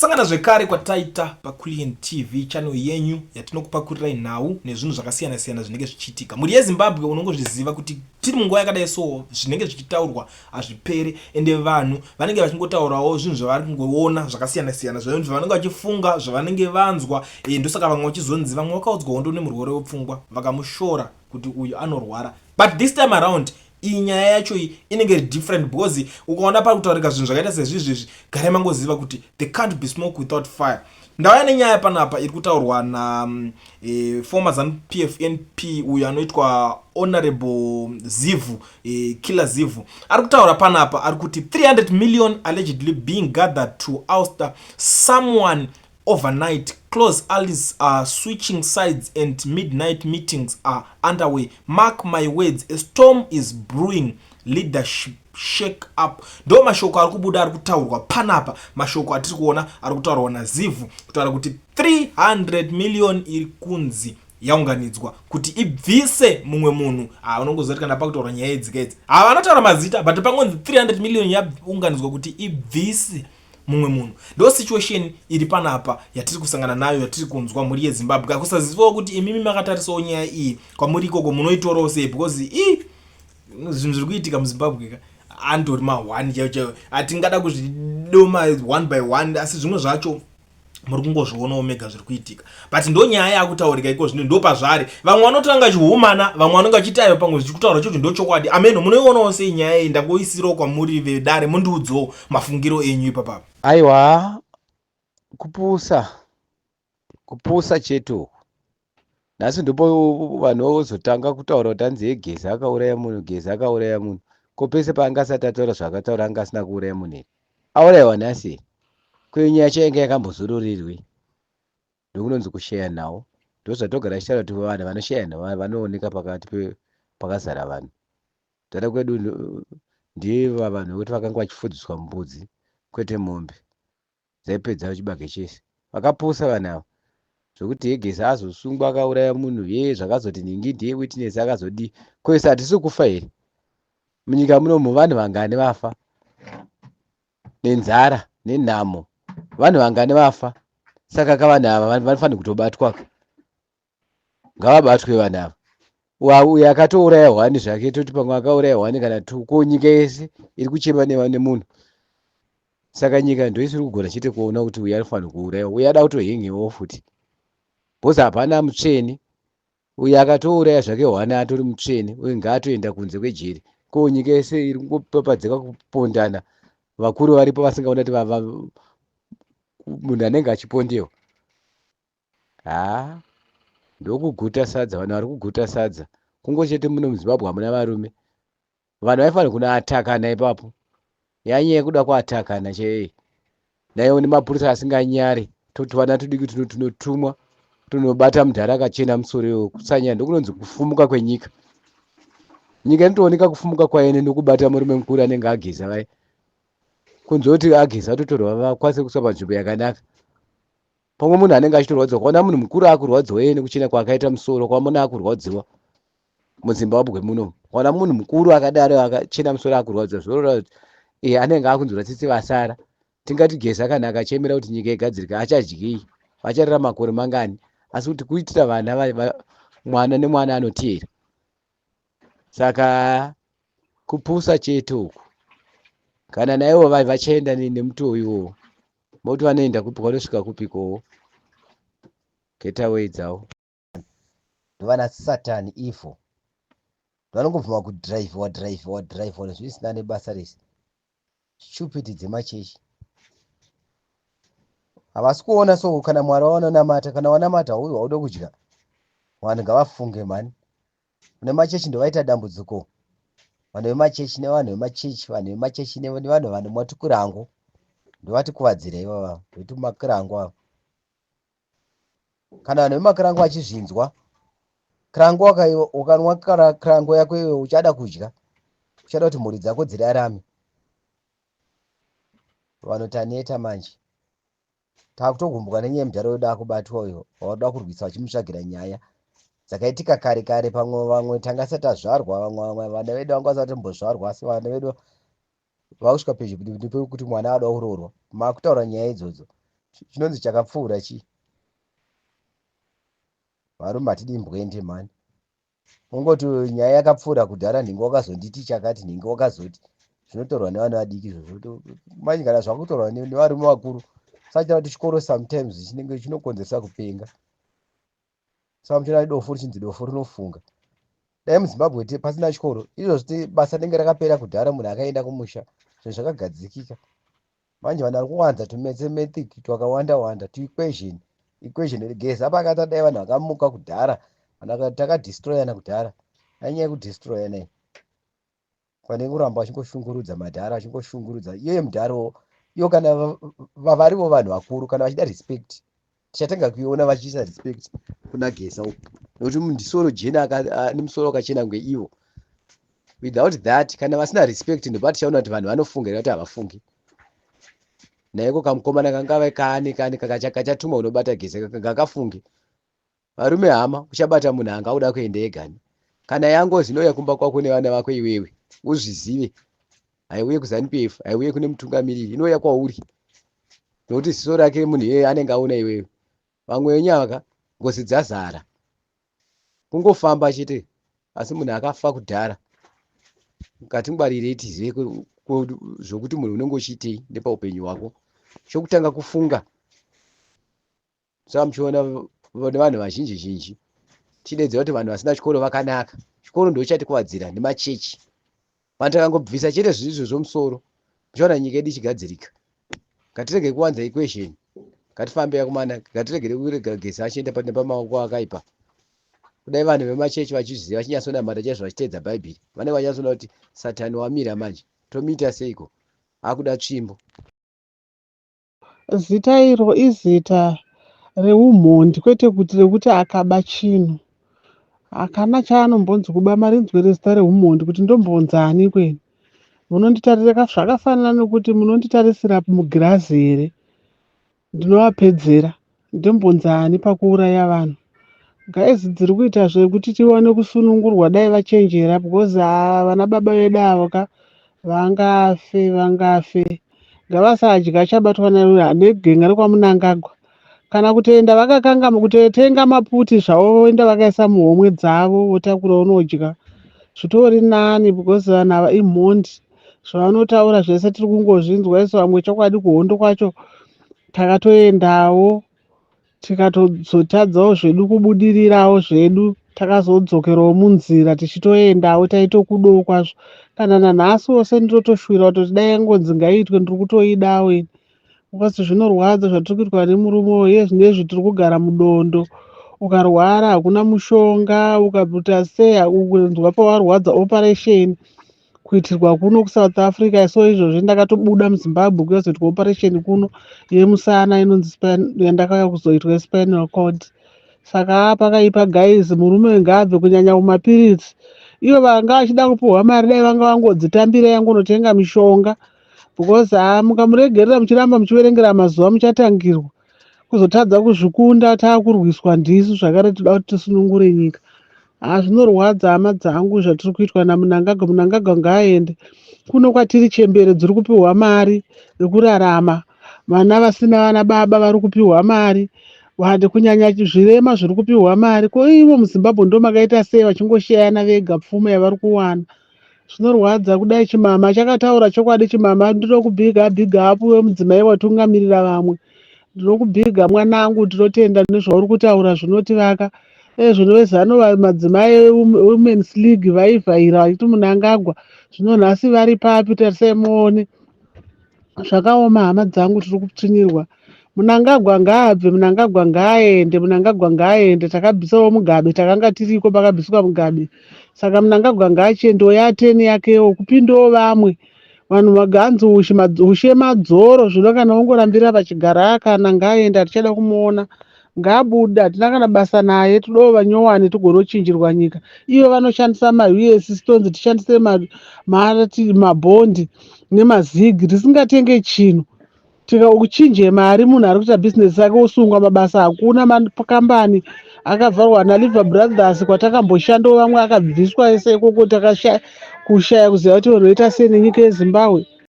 Sangana zvekare kwataita paKulian TV channel yenyu yatinokupakurirai nhau nezvinhu zvakasiyana siyana zvinenge zvichiitika. Muri yeZimbabwe unongozviziva kuti tiri munguva yakadai so zvinenge zvichitaurwa hazvipere ende vanhu vanenge vachingotaurawo zvinhu zvavari kungoona zvakasiyana siyana zvinhu zvavanenge vachifunga zvavanenge vanzwa ndosaka vamwe vachizonzi vamwe vakaudzwa hondo nemurwere wepfungwa vakamushora kuti uyu anorwara. But this time around iyi nyaya yacho inenge different because ukaona pakutaurika zvinhu zvakaita sezvizvi garai mangoziva kuti there can't be smoke without fire. Ndauya nenyaya panapa iri kutaurwa na former ZANU-PF NP uyo anoitwa Honorable Zivu, Killer Zivu. Ari kutaura panapa ari kuti 300 million allegedly being gathered to oust someone overnight. Close allies are switching sides and midnight meetings are underway. Mark my words, a storm is brewing. Leadership shake up. Ndo mashoko ari kubuda ari kutaurwa panapa. Mashoko atiri kuona ari kutaurwa na Zivu kutaura kuti 300 million iri kunzi yaunganidzwa kuti ibvise mumwe munhu. Unongozoti kana pakutaura nyaya idzi idzi vanotaura mazita but pangonzi 300 million yaunganidzwa kuti ibvise mumwe munhu. Ndo situation iri panapa yatiri kusangana nayo yatiri kunzwa muri yeZimbabwe. Kusazivawo kuti imimi makatarisawo nyaya iyi kwamuri ikoko munoitorawo sei because zvinhu zviri kuitika muZimbabwe andori ma1 chaiwo atingada kuzvidoma one by one asi zvimwe zvacho muri kungozvionawo mega zviri kuitika but ndo nyaya yakutaurika iko zvino ndo pazvari vamwe vanotanga chihumana vamwe vanonga chitayo pamwe zvichikutaura chocho ndo chokwadi ameno munoionawo sei nyaya iyi ndangoisirawo kwamuri vedare mundiudzawo mafungiro enyu ipapa. Aiwa kupusa chetu nhasi ndipo vanhu vozotanga kutaura kuti anzi gezi akauraya munhu ko pese paangasati ataura zvakataura anga asina kuuraya munhu aurayiwa nhasi kwenyaya chainge yakambozururirwi ndokunonzi kusheya nawo ndozvatogara chitaura kuti vanhu vanosheya nawo vanooneka pakati pakazara vanhu tara kwedu ndiva vanhu vekuti vakanga vachifudziswa mbudzi kwete mombe dzaipedza chibage chese vakapusa vanhu ava zvokuti egesi azosungwa akauraya munhu zvakazoti nhingi witness akazodi kwese hatisi kufa here munyika munomu vanhu vangani vafa nenzara nenhamo vanhu vangani vafa saka kavanhu ava vanofanira kutobatwa ngavabatwe vanhu ava uyo akatouraya hwani zvake toti pamwe akauraya hwani kana 2 ko nyika yese iri kuchema nemunhu saka nyika ndo isiri kugona chete kuona kuti uyo anofanira kuuraya uyo ada kutohengewo futi bhozi hapana mutsveni uyo akatouraya zvake hwani atori mutsveni uyo ngaatoenda kunze kwejeri ko nyika yese iri kungopapadzeka kupondana vakuru varipo vasingaona kuti munhu anenge achipondewa ndokuguta sadza vanhu vari kuguta sadza kungochete muno muZimbabwe hamuna varume vanhu vaifanira kunoatakana ipapo yanyaya yekuda kuatakana chee naiwo nemapurisa asinganyare totwana tudiki tunotumwa tunobata mudhara akachena musoro kusanya ndokunonzi kufumuka kwenyika. Nyika inotooneka kufumuka kwaine nokubata murume mukuru anenge ageza vai kunzoti ageza atotorwa vakwanise kuiswa panzvimbo yakanaka pamwe munhu anenge achitorwadziwa kwaona munhu mukuru akurwadziwa nekuchena kwaakaita musoro kwamuna akurwadziwa muZimbabwe muno kwaona munhu mukuru akadaro akachena musoro akurwadziwa zvorora kuti anenge akunzwira tsitsi vasara tingati gezi akanaka achemera kuti nyika igadzirika achadyei vacharara makore mangani asi kuti kuitira vana mwana nemwana anoteera saka kupusa chetu uku kana naivo vachaenda nemutowo iwowo moti vanoenda kupi kwanosvika kupikowo getaway dzavo ndovana satani ifo vanongobvuma kudhiraivhiwa zvisina nebasa rese stupid dzemachechi havasi kuona so kana mwari wavanonamata kana wanamata uyu wauda kudya vanhu ngavafunge mani une machechi ndovaita dambudziko vanhu vemachechi nevanhu vemachechi vanhu vemachechi nevanhu vanhu matikirango ndovatikuvadzira ivava ndoiti makirango ava kana vanhu vemakirango vachizvinzwa kirango ukanwa kirango yako iwe uchada kudya uchada kuti mhuri dzako dzirarame vanotaneta manje takutogumbwa nenyaya mudhara wedu kubatwa uyo wauda kurwisa vachimutsvagira nyaya dzakaitika kare kare pamwe vamwe tangasati tazvarwa vamwe vana vedu vanga vasati mbozvarwa asi vana vedu vakusvika pezhipindipi kuti mwana ada kuroorwa makutaura nyaya idzodzo chinonzi chakapfuura chi varume hatidi mbwende mani. Ungoti nyaya yakapfuura kudhara nhingi wakazonditi chakati nhingi wakazoti zvinotorwa nevana vadiki izvozvo. Manje kana zvakutorwa nevarume vakuru saita kuti chikoro sometimes chinenge chinokonzeresa kupenga. Saka muchona dofu richinzi dofu rinofunga. Dai muZimbabwe pasina chikoro izvozvi basa rinenge rakapera kudhara, munhu akaenda kumusha, zvinhu zvakagadzikika. Manje vanhu vari kuwanza tumathematics twakawanda wanda, tuequation regezi apa akati dai vanhu vakamuka kudhara, vanhu takadestroyana kudhara, anyaya yekudestroyana iyi pane kuramba vachingoshungurudza madhara, vachingoshungurudza iyoyo mudharo iyo. Kana varivo vanhu vakuru kana vachida respect, tichatanga kuiona vachiisa respect kuna Gesa uku, nokuti ndisoro jena nemusoro wakachena kunge ivo. Without that, kana vasina respect ndopa tichaona kuti vanhu vanofungira kuti havafungi. Naiko kamukomana kangava kane kachatuma unobata Gesa kakafunge. Varume hama, uchabata munhu angauda kuenda egani. Kana yangozi inouya kumba kwako nevana vako iwewe, uzvizive. Haiuye kuZANU-PF, haiuye kune mutungamiriri, inouya kwauri. Nokuti ziso rake munhu iyeye anenge aona iwewe. Vamwe venyaka ngozi dzazara. Kungofamba chete, asi munhu akafa kudhara. Ngatingwarirei tizive zvokuti munhu unenge uchiitei nepaupenyu hwako. Chokutanga kufunga. Saka muchiona vanhu vazhinji tidedza kuti vanhu vasina chikoro vakanaka. Chikoro ndo chatikuwadzira nemachechi. Vanhu takangobvisa chete zvizvo zvomusoro, muchaona nyika yedu ichigadzirika. Ngatirege kuwanza equation, ngatifambe yakumana, ngatirege kurega Gesa achienda pamaoko akaipa. Kudai vanhu vemachechi vachizviziva vachinyasonamata chaizvo vachiteedza Bhaibheri, vanenge vachasona kuti Satani wamira manje, tomuita seiko? Akuda tsvimbo. Zita iro izita reumhondi, kwete kuti rekuti akaba chinhu. Akana chaanombonzi kuba marinzwere zita reumhondi kuti ndombonzani kweni. Munonditarira zvakafanana nokuti munonditarisira mugirazi here. Ndinovapedzera ndombonzani pakuuraya vanhu. Gaizi dziri kuita zvekuti tione kusunungurwa dai vachenjera, because vana baba vedu avo vangafe. Ngavasadya chabatwa negenga rekwaMunangagwa. Kana kutoenda vakakangama kutotenga maputi zvavo voenda vakaisa muhomwe dzavo votakura unodya. Zvitori nani because vanhu ava imhondi. Zvavanotaura zvese tiri kungozvinzwa isu vamwe chokwadi kuhondo kwacho takatoendawo tikatozotadzawo zvedu kubudirirawo zvedu takazodzokerawo munzira tichitoendawo taitokudawo kwazvo. Kana nanhasi wose ndinotoshuvira kuti dai yangonzi ngaitwe ndiri kutoidawo ini. Because zvinorwadza zvatiri kuitwa nemurume uye zvinezvi tiri kugara mudondo. Ukarwara hakuna mushonga, ukaputa sei ukunzwa pawarwadza operation kuitirwa kuno kuSouth Africa. So izvozvi ndakatobuda muZimbabwe kuzoitwa operation kuno yemusana inonzi yandakauya kuzoitwa spinal cord. Saka pakaipa gaizi murume ngaabve kunyanya kumapiritsi. Ivo vanga vachida kupiwa mari dai vanga vangodzitambira yangonotenga mishonga. Because mukamuregerera muchiramba muchiverengera mazuva muchatangirwa kuzotadza kuzvikunda taakurwiswa ndisu zvakare toda kuti tisunungure nyika. Zvinorwadza hama dzangu zvatiri kuitwa naMunangagwa. Munangagwa ngaaende kuno kwatiri chembere dziri kupiwa mari yekurarama. Vana vasina vana baba vari kupiwa mari. Wande kunyanya zvirema zviri kupiwa mari. Ko ivo muZimbabwe ndo makaita sei vachingoshayana vega pfuma yavari kuwana. Zvinorwadza kudai chimama chakataura chokwadi. Chimama ndinokubhiga apuwe mudzimai watungamirira vamwe. Ndinokubhiga mwanangu, ndinotenda nezvauri kutaura zvinotivaka. Zvinovesano madzimai Women's League vaivhaira vachiti Munangagwa, zvino nhasi vari papi tarisai muone. Zvakaoma hama dzangu, tiri kupfinyirwa. Munangagwa ngaabve, Munangagwa ngaaende, Munangagwa ngaaende. Takabvisawo Mugabe, takanga tiriko pakabviswa Mugabe. Saka Munangagwa ngaachendewo yateni yakewo kupindawo vamwe. Vanhu vaganzi ushe madzoro zvino kana ungorambira pachigara kana ngaaende, hatichada kumuona. Ngaabuda, hatina kana basa naye, todawo vanyowani tigorochinjirwa nyika. Ivo vanoshandisa maUS stones, tishandise mabhondi nemazigi tisingatenge chinhu. Tikauchinje mari munhu ari kuita bhizinesi yake osungwa mabasa hakuna. Makambani akavharwa naLiver Brothers kwatakamboshandawo vamwe akabviswa ese ikoko kushaya kuziva kuti vanhu voita sei nenyika yeZimbabwe.